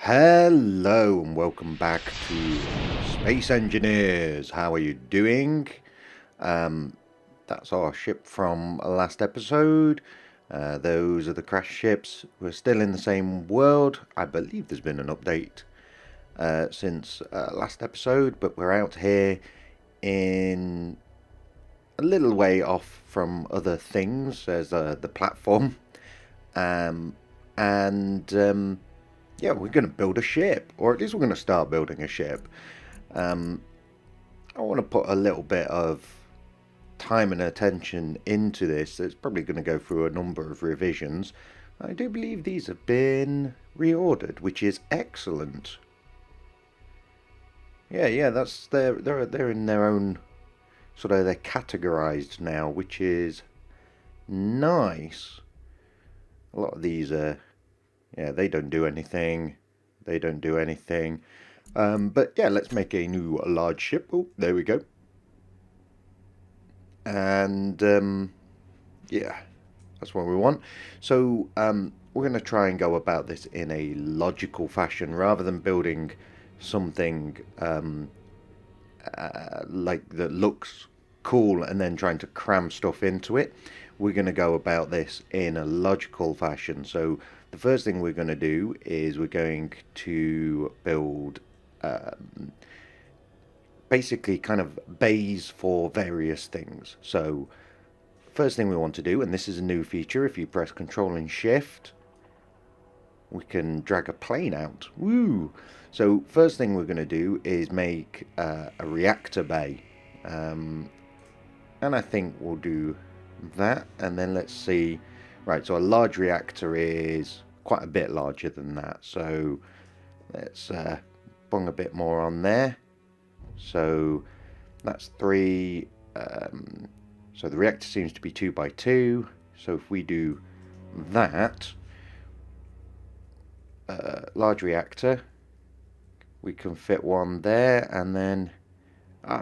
Hello and welcome back to Space Engineers. How are you doing? Um, that's our ship from last episode. Those are the crash ships. We're still in the same world. I believe there's been an update since last episode, but we're out here in a little way off from other things. There's the platform. Um, and yeah, we're going to build a ship, or at least we're going to start building a ship. Um, I want to put a little bit of time and attention into this. It's probably going to go through a number of revisions. I do believe these have been reordered, which is excellent. Yeah, that's they're in their own sort of they're categorized now, which is nice. A lot of these are yeah, they don't do anything. They don't do anything. But yeah, let's make a new large ship. Oh, there we go. And yeah, that's what we want. So we're going to try and go about this in a logical fashion rather than building something like that looks cool and then trying to cram stuff into it. We're going to go about this in a logical fashion. So the first thing we're going to do is we're going to build basically kind of bays for various things. So first thing we want to do, and this is a new feature, if you press Control and Shift, we can drag a plane out. Woo! So first thing we're going to do is make a reactor bay. And I think we'll do that, and then let's see. Right, so a large reactor is quite a bit larger than that, so let's bung a bit more on there. So that's 3. So the reactor seems to be 2 by 2. So if we do that, large reactor, we can fit one there, and then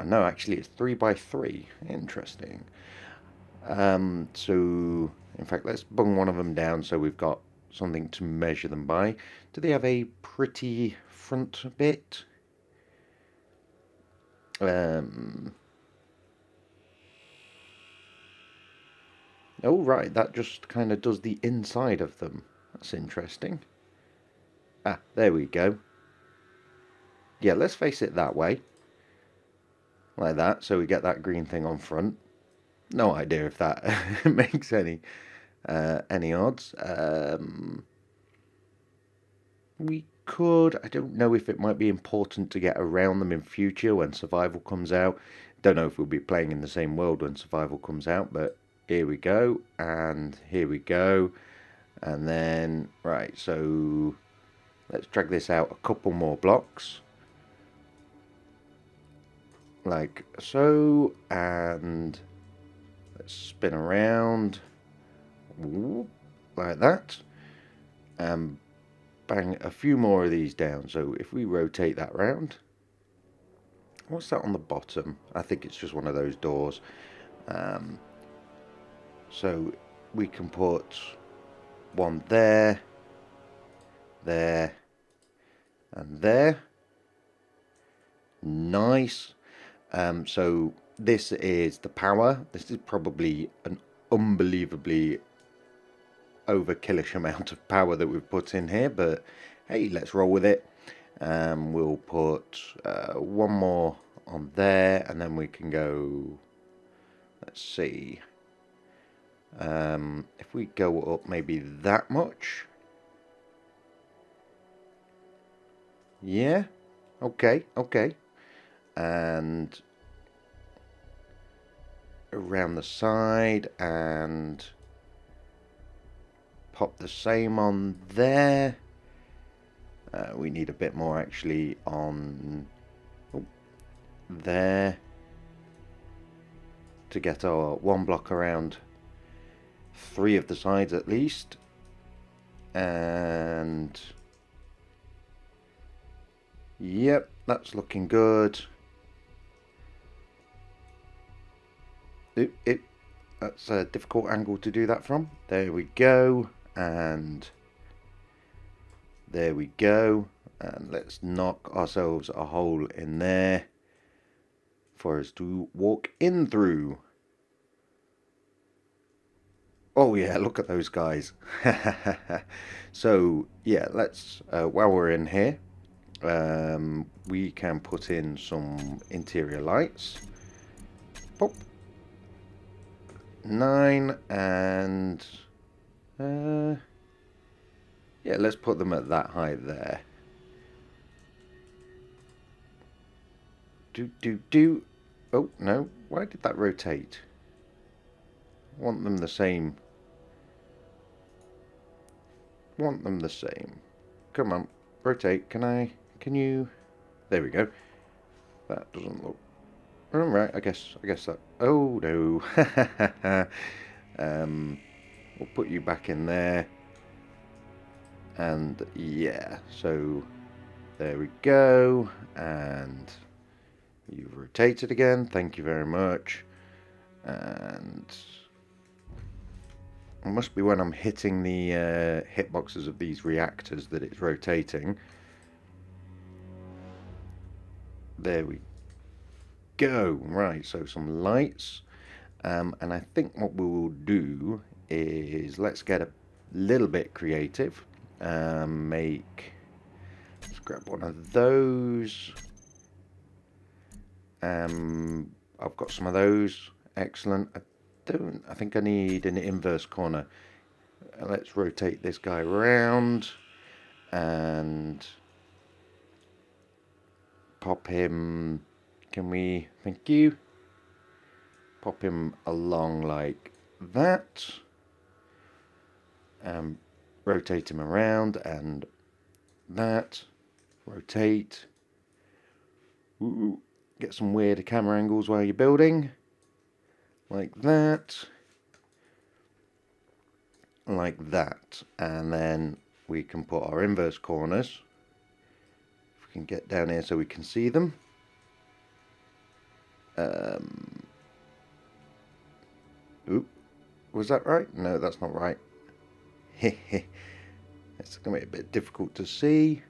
no, actually it's 3 by 3. Interesting. So in fact, let's bung one of them down so we've got something to measure them by. Do they have a pretty front bit? Oh, right, that just kind of does the inside of them. That's interesting. Ah, there we go. Yeah, let's face it that way. Like that, so we get that green thing on front. No idea if that makes any odds. We could. I don't know if it might be important to get around them in future when survival comes out. Don't know if we'll be playing in the same world when survival comes out, but here we go, and here we go. And then, right, so let's drag this out a couple more blocks. Like so, and let's spin around. Like that. And bang a few more of these down. So if we rotate that round, what's that on the bottom? I think it's just one of those doors. So we can put one there, there, and there. Nice. So this is the power. This is probably an unbelievably overkillish amount of power that we've put in here, but hey, let's roll with it. We'll put one more on there, and then we can go, let's see, if we go up maybe that much. Yeah, okay, and around the side, and pop the same on there. We need a bit more actually on there to get our one block around 3 of the sides at least. And yep, that's looking good. That's a difficult angle to do that from. There we go, and there we go. And let's knock ourselves a hole in there for us to walk in through. Oh yeah, look at those guys. So yeah, let's while we're in here, we can put in some interior lights. Pop. 9 and yeah, let's put them at that height there. Do. Oh no, why did that rotate? Want them the same. Want them the same. Come on, rotate. Can you? There we go. That doesn't look. All right. I guess that. Oh no. We'll put you back in there. And yeah, so there we go. And you've rotated again. Thank you very much. And it must be when I'm hitting the hitboxes of these reactors that it's rotating. There we go. Right, so some lights. And I think what we will do is let's get a little bit creative. Let's grab one of those. I've got some of those. Excellent. I think I need an inverse corner. Let's rotate this guy around and pop him. Can we? Thank you. Pop him along like that. Rotate him around and that. Rotate. Ooh, get some weird camera angles while you're building. Like that. Like that. And then we can put our inverse corners. If we can get down here so we can see them. Oop. Was that right? No, that's not right. It's going to be a bit difficult to see.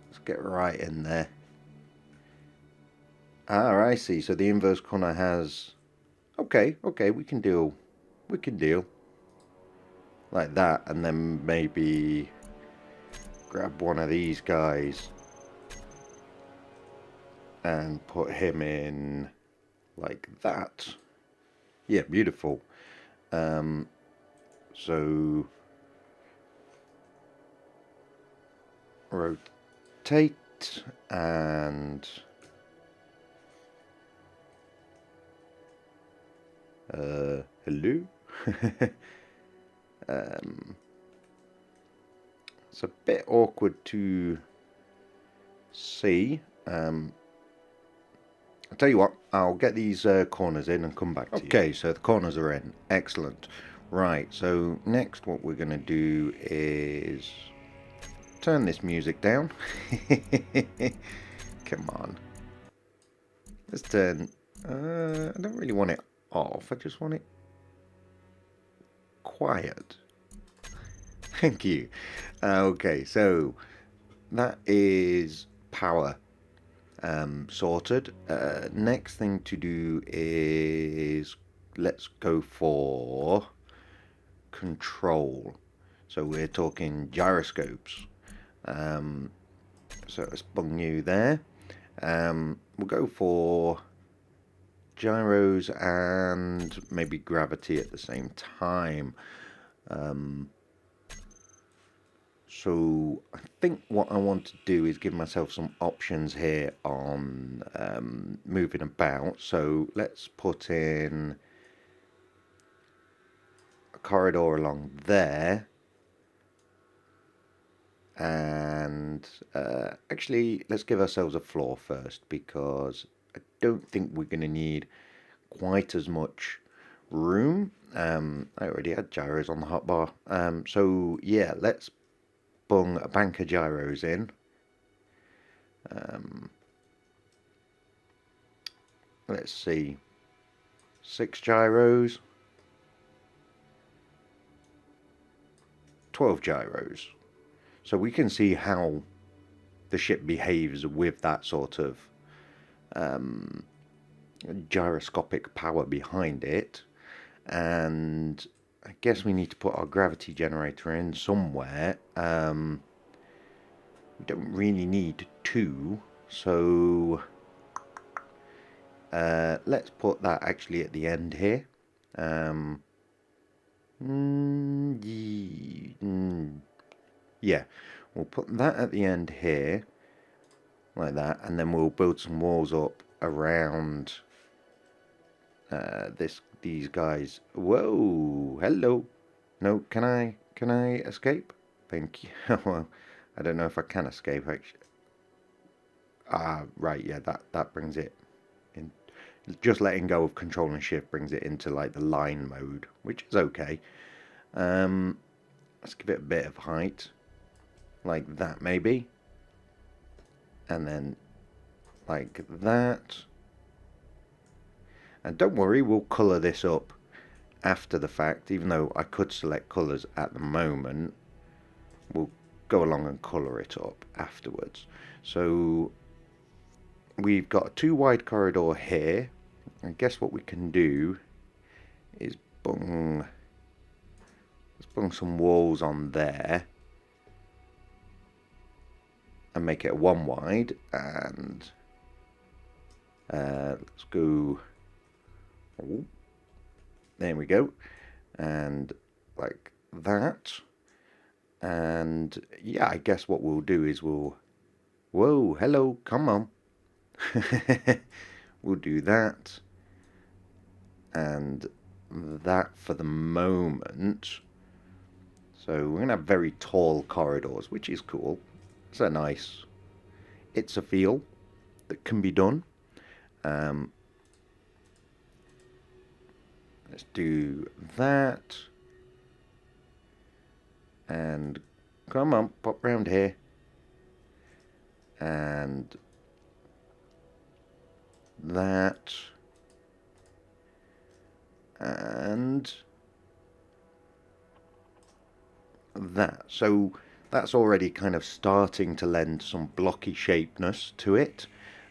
Let's get right in there. Ah, I see. So the inverse corner has... Okay, we can deal. We can deal. Like that, and then maybe grab one of these guys and put him in like that. Yeah, beautiful. So rotate and hello. It's a bit awkward to see. I'll tell you what, I'll get these corners in and come back to you. Okay, so the corners are in. Excellent. Right, so next what we're going to do is turn this music down. Come on. Let's turn... I don't really want it off, I just want it quiet. Thank you. Okay, so that is power sorted. Next thing to do is let's go for control. So we're talking gyroscopes. So let's bung you there. We'll go for gyros and maybe gravity at the same time. So I think what I want to do is give myself some options here on moving about. So let's put in a corridor along there. And actually, let's give ourselves a floor first, because I don't think we're going to need quite as much room. I already had gyros on the hotbar. So yeah, let's bung a bank of gyros in. Let's see, 6 gyros, 12 gyros. So we can see how the ship behaves with that sort of gyroscopic power behind it. And I guess we need to put our gravity generator in somewhere. We don't really need two, so let's put that actually at the end here. Yeah, we'll put that at the end here, like that, and then we'll build some walls up around these guys. Whoa, hello. No, can I escape? Thank you. Well, I don't know if I can escape actually. Ah, right, yeah, that brings it in. Just letting go of control and shift brings it into like the line mode, which is okay. Let's give it a bit of height, like that maybe, and then like that. And don't worry, we'll colour this up after the fact, even though I could select colours at the moment. We'll go along and colour it up afterwards. So we've got a 2 wide corridor here. I guess what we can do is let's bung some walls on there and make it a 1 wide, and let's go, oh, there we go, and like that. And yeah, I guess what we'll do is whoa, hello, come on. We'll do that and that for the moment. So we're going to have very tall corridors, which is cool. It's a feel that can be done. Let's do that. And come on, pop round here. And that. And that. So that's already kind of starting to lend some blocky shapeness to it.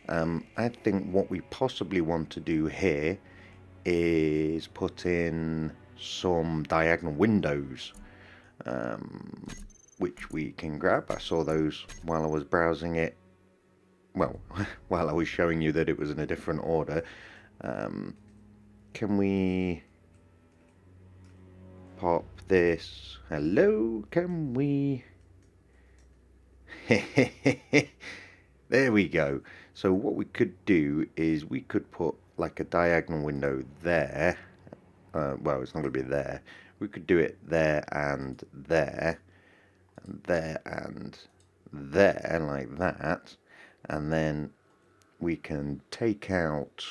I think what we possibly want to do here is put in some diagonal windows, which we can grab. I saw those while I was browsing it. Well, while I was showing you that it was in a different order. Can we pop this? Hello, can we? There we go. So what we could do is we could put like a diagonal window there. Well, it's not going to be there. We could do it there and there, and there and there, like that. And then we can take out,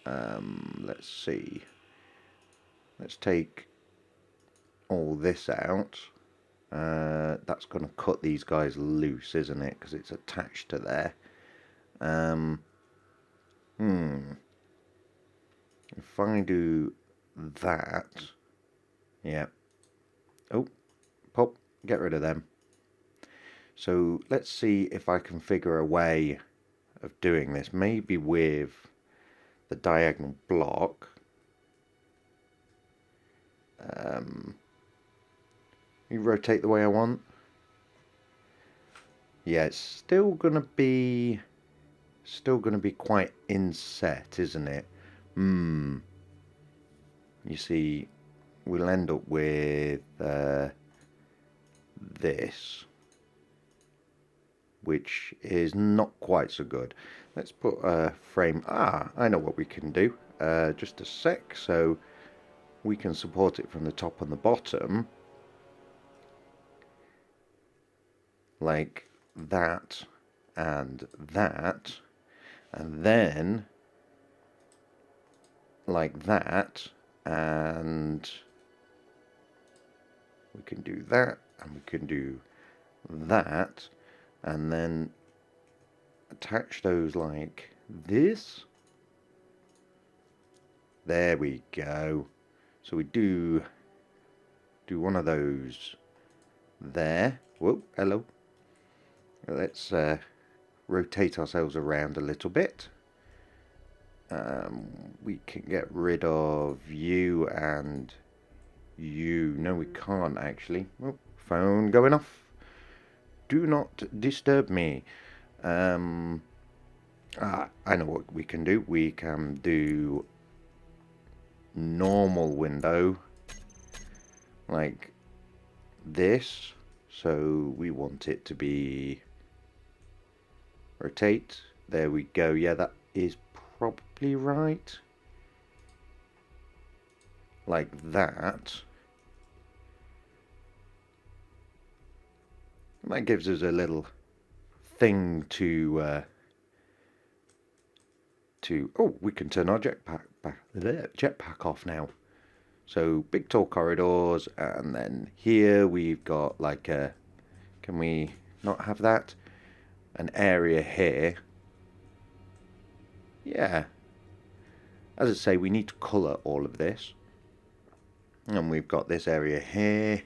let's see, let's take all this out. That's going to cut these guys loose, isn't it? Because it's attached to there. If I do that, yeah. Oh, pop, get rid of them. So let's see if I can figure a way of doing this. Maybe with the diagonal block. You rotate the way I want. Yeah, it's still gonna be quite inset, isn't it? You see, we'll end up with this, which is not quite so good. Let's put a frame. I know what we can do. Just a sec. So we can support it from the top and the bottom, like that and that, and then like that, and we can do that, and we can do that, and then attach those like this. There we go. So we do one of those there. Whoa, hello. Let's rotate ourselves around a little bit. We can get rid of you and you. No, we can't actually. Oh, phone going off. Do not disturb me. I know what we can do. We can do normal window like this. So we want it to be rotate. There we go. Yeah, that is probably right. Like that. And that gives us a little thing to oh, we can turn our jetpack off now. So big tall corridors, and then here we've got like a, can we not have that? An area here. Yeah. As I say, we need to colour all of this. And we've got this area here.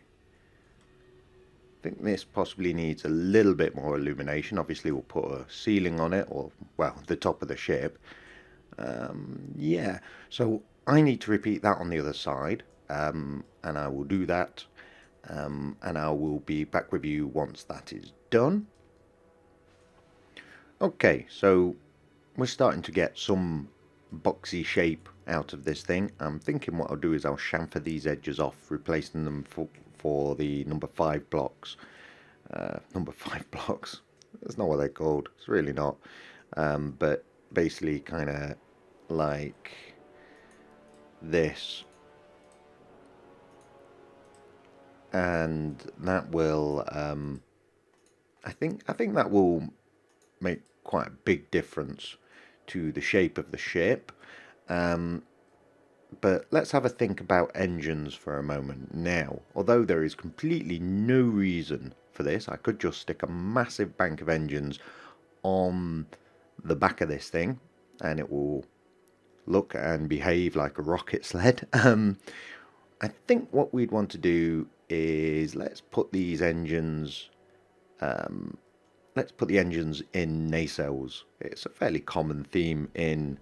I think this possibly needs a little bit more illumination. Obviously we'll put a ceiling on it, or, well, the top of the ship. Yeah, so I need to repeat that on the other side, and I will do that, and I will be back with you once that is done. Okay, so we're starting to get some boxy shape out of this thing. I'm thinking what I'll do is I'll chamfer these edges off, replacing them for the number 5 blocks. Number 5 blocks, that's not what they're called, it's really not, but basically kind of like this, and that will I think that will make quite a big difference to the shape of the ship. But let's have a think about engines for a moment now. Although there is completely no reason for this, I could just stick a massive bank of engines on the back of this thing and it will look and behave like a rocket sled. I think what we'd want to do is let's put these engines let's put the engines in nacelles. It's a fairly common theme in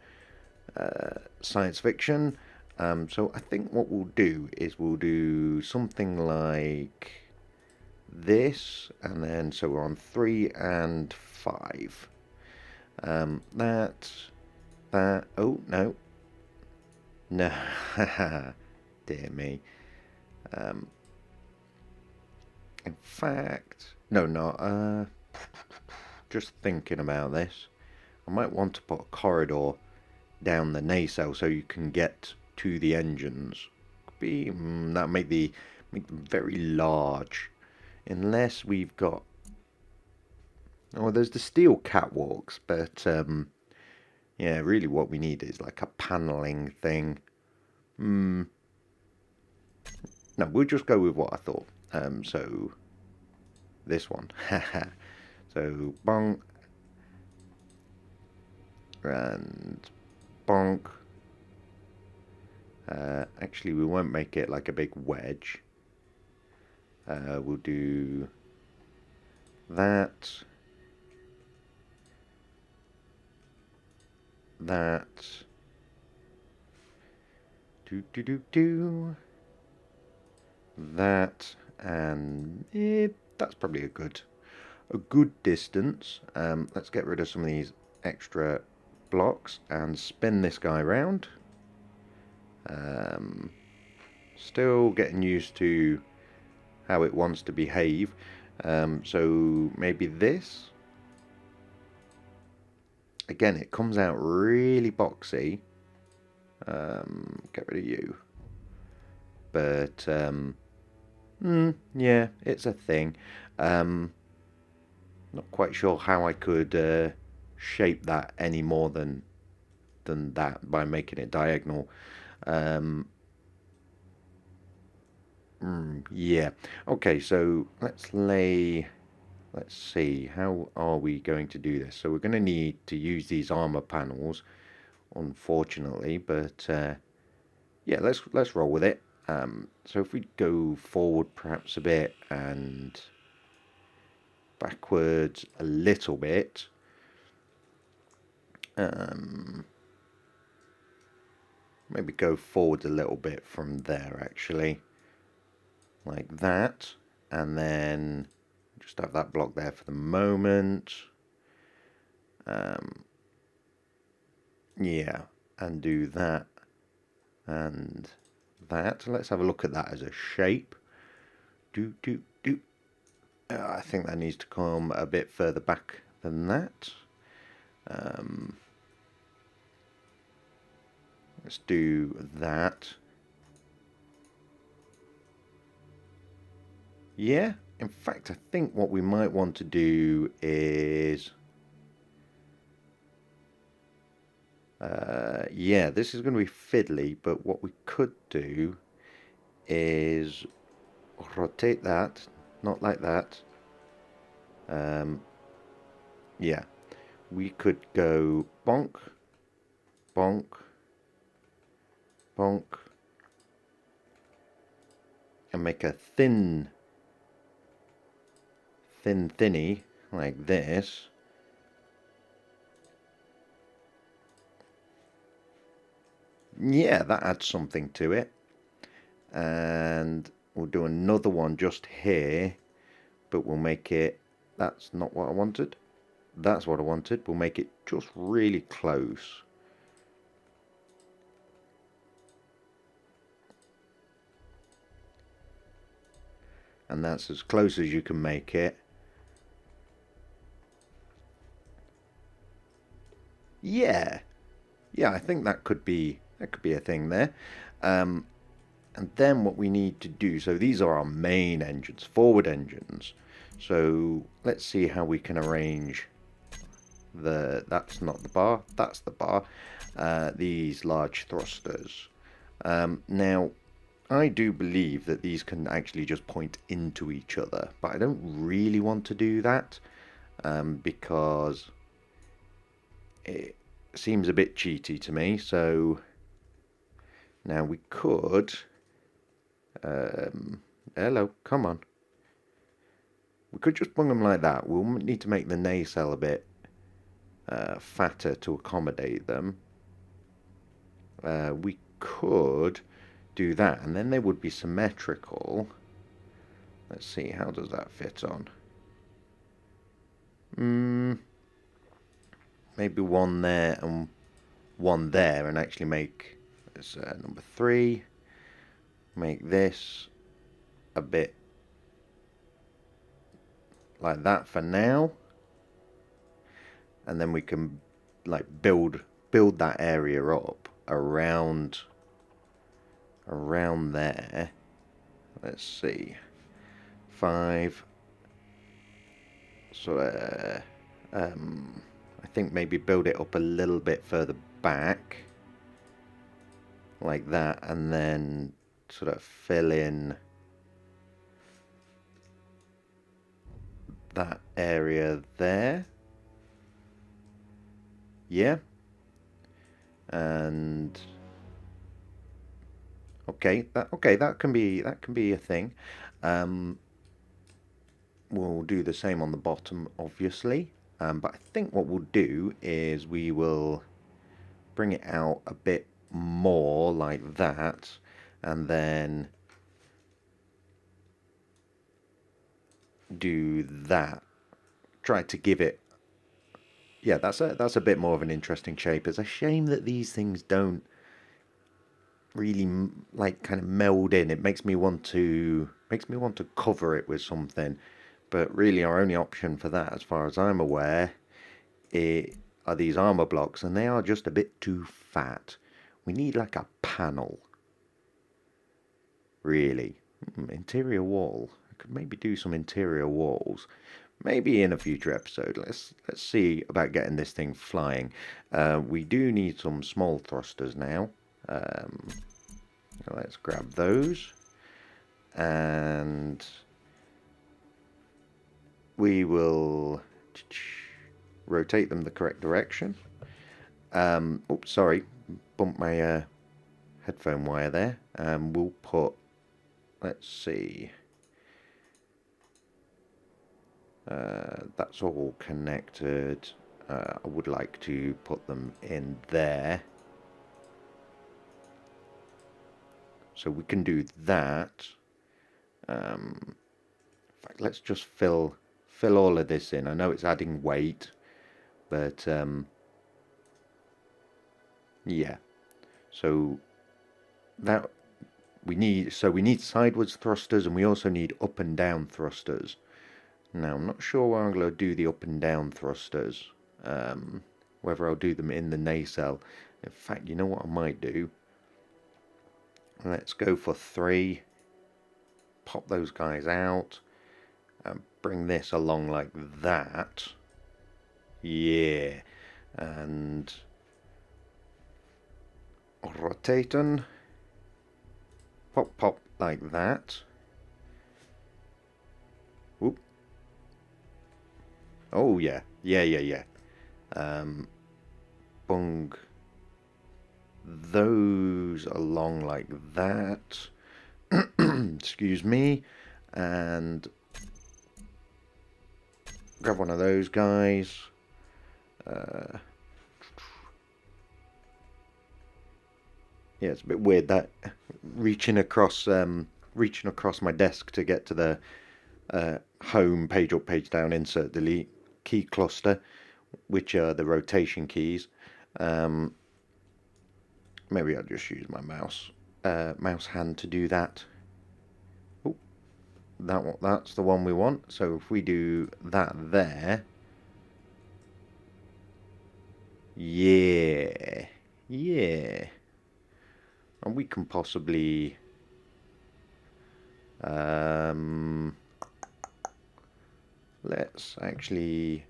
science fiction. So I think what we'll do is we'll do something like this, and then so we're on 3 and 5. That, oh no, no, dear me. In fact, no, not. Just thinking about this, I might want to put a corridor down the nacelle so you can get to the engines. Be that make them very large, unless we've got. Oh, there's the steel catwalks, but yeah, really what we need is like a paneling thing. No, we'll just go with what I thought. So this one, so bonk and bonk. Actually, we won't make it like a big wedge. We'll do that. That. Do. That, and that's probably a good distance. Let's get rid of some of these extra blocks and spin this guy around. Still getting used to how it wants to behave. So maybe this. Again, it comes out really boxy. Get rid of you. But yeah, it's a thing. Not quite sure how I could shape that any more than that by making it diagonal. Yeah. Okay, so let's see, how are we going to do this? So we're going to need to use these armor panels, unfortunately, but yeah, let's roll with it. So if we go forward perhaps a bit and backwards a little bit, Maybe go forward a little bit from there, actually. Like that. And then just have that block there for the moment. Yeah, and do that and that. Let's have a look at that as a shape. I think that needs to come a bit further back than that. Let's do that. Yeah, in fact, I think what we might want to do is... yeah, this is going to be fiddly, but what we could do is rotate that, not like that. Yeah, we could go bonk, bonk, bonk, and make a thinny like this. Yeah, that adds something to it. And we'll do another one just here, but we'll make it... That's not what I wanted. That's what I wanted. We'll make it just really close. And that's as close as you can make it. Yeah. Yeah, I think that could be a thing there. And then what we need to do, so these are our main engines, forward engines. So let's see how we can arrange that's not the bar, that's the bar, these large thrusters. Now, I do believe that these can actually just point into each other, but I don't really want to do that because it seems a bit cheaty to me. So now we could... hello, come on. We could just bung them like that. We'll need to make the nacelle a bit fatter to accommodate them. We could do that, and then they would be symmetrical. Let's see, how does that fit on? Maybe one there and one there, and actually make this number 3. Make this a bit like that for now, and then we can like build that area up around there. Let's see, 5. So I think maybe build it up a little bit further back like that, and then sort of fill in that area there. Yeah. And okay, that can be a thing. We'll do the same on the bottom, obviously. But I think what we'll do is we will bring it out a bit more like that, and then do that. Try to give it... Yeah, that's a bit more of an interesting shape. It's a shame that these things don't really like kind of meld in. It makes me want to cover it with something, but really our only option for that, as far as I'm aware, are these armor blocks, and they are just a bit too fat. We need like a panel, really. Interior wall. I could maybe do some interior walls. Maybe in a future episode. Let's see about getting this thing flying. We do need some small thrusters now. Let's grab those, and we will rotate them the correct direction. Oops, sorry, bumped my headphone wire there. We'll put, let's see, that's all connected. I would like to put them in there. So we can do that. In fact, let's just fill all of this in. I know it's adding weight, but yeah. So that we need sideways thrusters, and we also need up and down thrusters. Now I'm not sure where I'm going to do the up and down thrusters. Whether I'll do them in the nacelle. In fact, you know what I might do? Let's go for 3. Pop those guys out and bring this along like that. Yeah. And rotate them. Pop, pop like that. Oop. Oh yeah. Yeah. Bung those along like that. Excuse me. And grab one of those guys. Yeah, it's a bit weird that reaching across my desk to get to the home, page up, page down, insert, delete key cluster, which are the rotation keys. Maybe I'll just use my mouse hand to do that. Oh, that's the one we want. So if we do that there, yeah, and we can possibly let's actually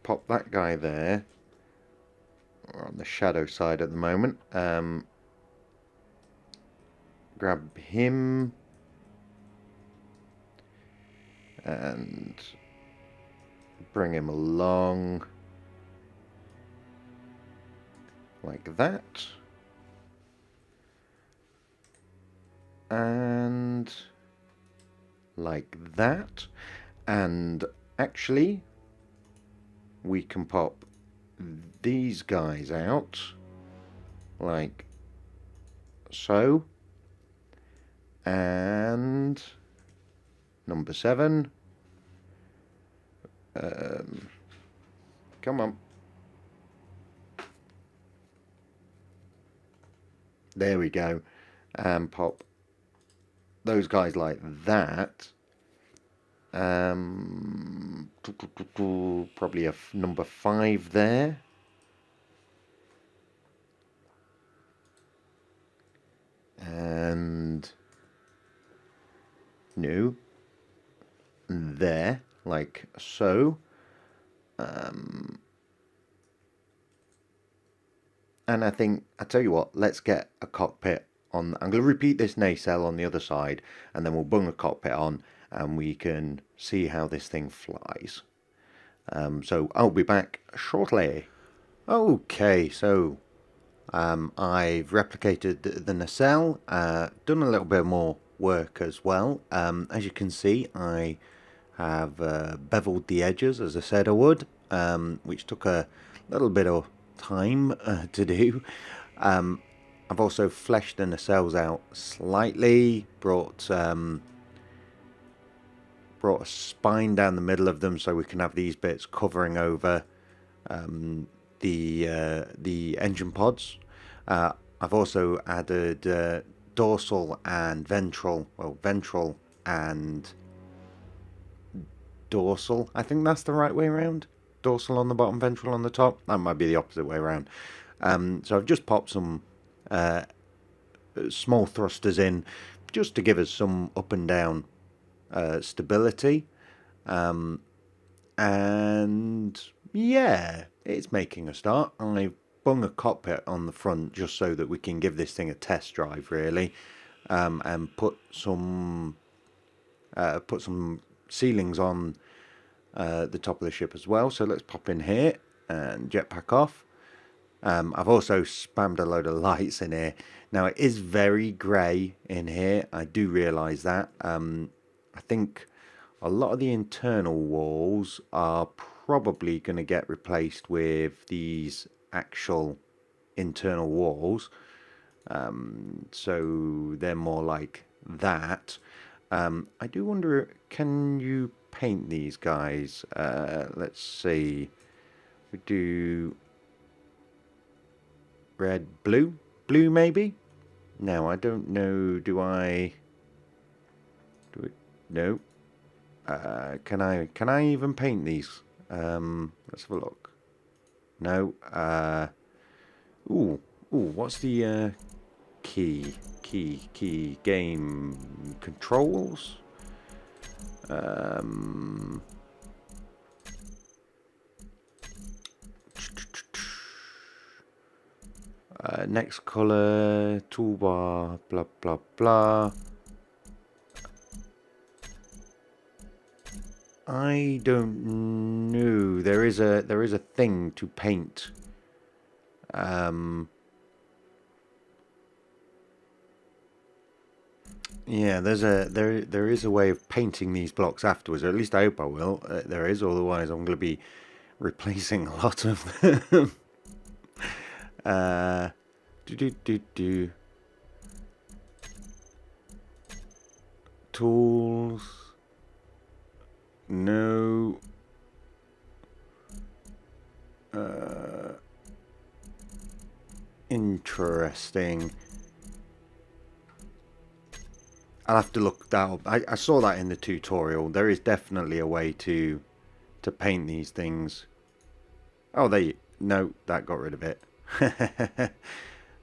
pop that guy there. We're on the shadow side at the moment. Grab him and bring him along like that. And like that. And actually, we can pop these guys out like so. And number 7. Come on. There we go. And pop those guys like that. Probably a number 5 there. And no, there, like so. And I tell you what, let's get a cockpit on. I'm going to repeat this nacelle on the other side, and then we'll bung a cockpit on, and we can see how this thing flies. So I'll be back shortly. Okay, so I've replicated the nacelle, done a little bit more work as well. As you can see, I have beveled the edges as I said I would, which took a little bit of time to do. I've also fleshed the nacelles out slightly, brought a spine down the middle of them so we can have these bits covering over the engine pods. I've also added dorsal and ventral, ventral and dorsal. I think that's the right way around. Dorsal on the bottom, ventral on the top. That might be the opposite way around. So I've just popped some small thrusters in just to give us some up and down stability. And yeah, it's making a start. I've bung a cockpit on the front just so that we can give this thing a test drive, really, and put some ceilings on the top of the ship as well. So let's pop in here and jetpack off. I've also spammed a load of lights in here. Now it is very grey in here. I do realise that. I think a lot of the internal walls are probably going to get replaced with these actual internal walls. So they're more like that. I do wonder, can you paint these guys? Let's see. We do red, blue maybe. Now I don't know. Do I? Do it? No. Can I even paint these? Let's have a look. No. Ooh. What's the key game controls? Next color, toolbar, blah blah blah. I don't know. There is a thing to paint. Yeah, there is a way of painting these blocks afterwards. Or at least I hope I will. There is, otherwise I'm going to be replacing a lot of them. Do. Tools. No. Interesting. I'll have to look that up. I saw that in the tutorial. There is definitely a way to paint these things. Oh, no, that got rid of it.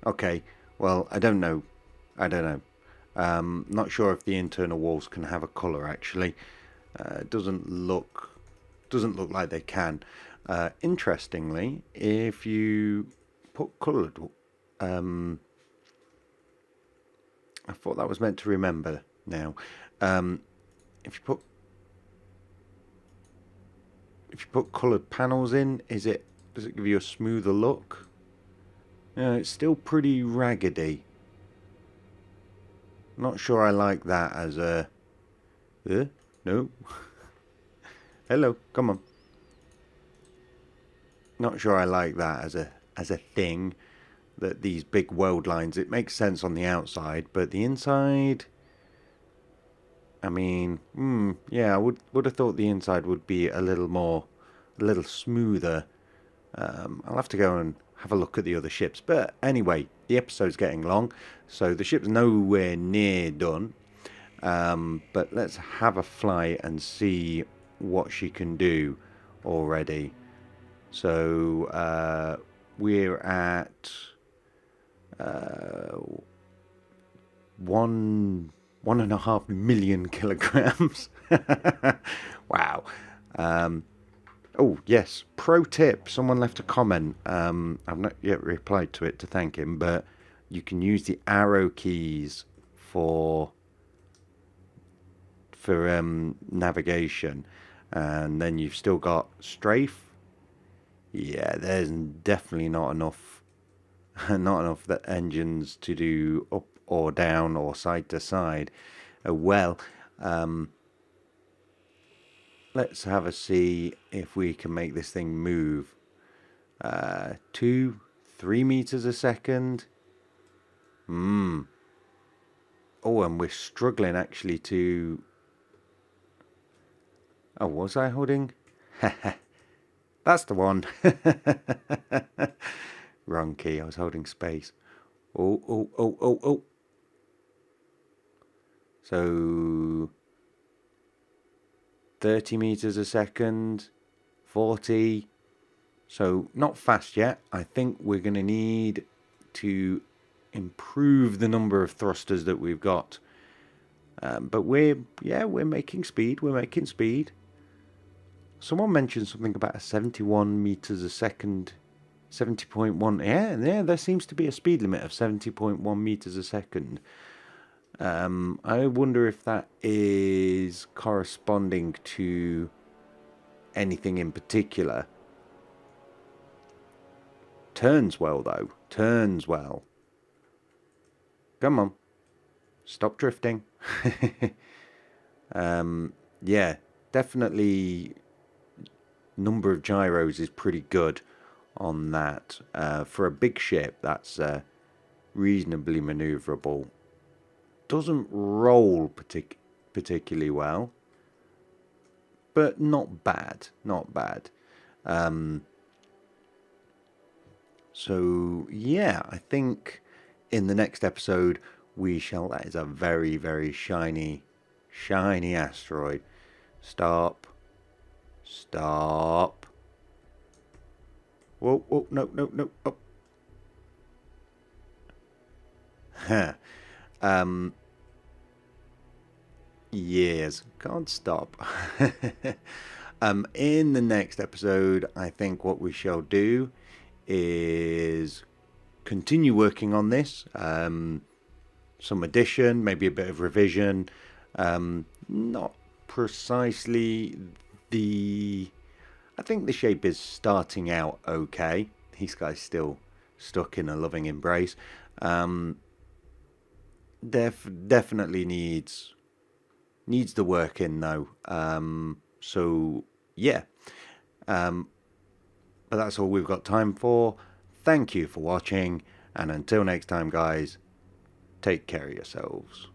Okay, well, I don't know. Not sure if the internal walls can have a color actually. It doesn't look like they can. Interestingly, if you put colored, I thought that was meant to remember now. If you put colored panels in, does it give you a smoother look? It's still pretty raggedy. Not sure I like that as a... no. Hello, come on. Not sure I like that as a thing. That these big weld lines, it makes sense on the outside, but the inside, I mean, yeah, I would have thought the inside would be a little smoother. I'll have to go and have a look at the other ships. But anyway, the episode's getting long, so the ship's nowhere near done. But let's have a fly and see what she can do already. So we're at 1.5 million kilograms. Wow. Oh yes, pro tip, someone left a comment. I've not yet replied to it to thank him, but you can use the arrow keys for navigation, and then you've still got strafe. Yeah, there's definitely not enough that engines to do up or down or side to side. Let's have a see if we can make this thing move. 2-3 meters a second. Oh, and we're struggling actually to... Oh, was I holding? That's the one. Wrong key. I was holding space. Oh. So 30 meters a second, 40. So not fast yet. I think we're going to need to improve the number of thrusters that we've got. But we're making speed. We're making speed. Someone mentioned something about a 71 meters a second. 70.1. Yeah, there seems to be a speed limit of 70.1 meters a second. I wonder if that is corresponding to anything in particular. Turns well, though. Turns well. Come on. Stop drifting. Yeah, definitely number of gyros is pretty good on that. For a big ship, that's reasonably maneuverable. Doesn't roll particularly well, but not bad. Not bad. So yeah, I think in the next episode we shall. That is a very, very shiny, shiny asteroid. Stop. Stop. Whoa, whoa, no, no, no. Oh. Years. Can't stop. In the next episode, I think what we shall do is continue working on this. Some addition, maybe a bit of revision. Not precisely the. I think the shape is starting out okay. This guy's still stuck in a loving embrace. Definitely needs the work in though. So yeah. But that's all we've got time for. Thank you for watching, and until next time, guys, take care of yourselves.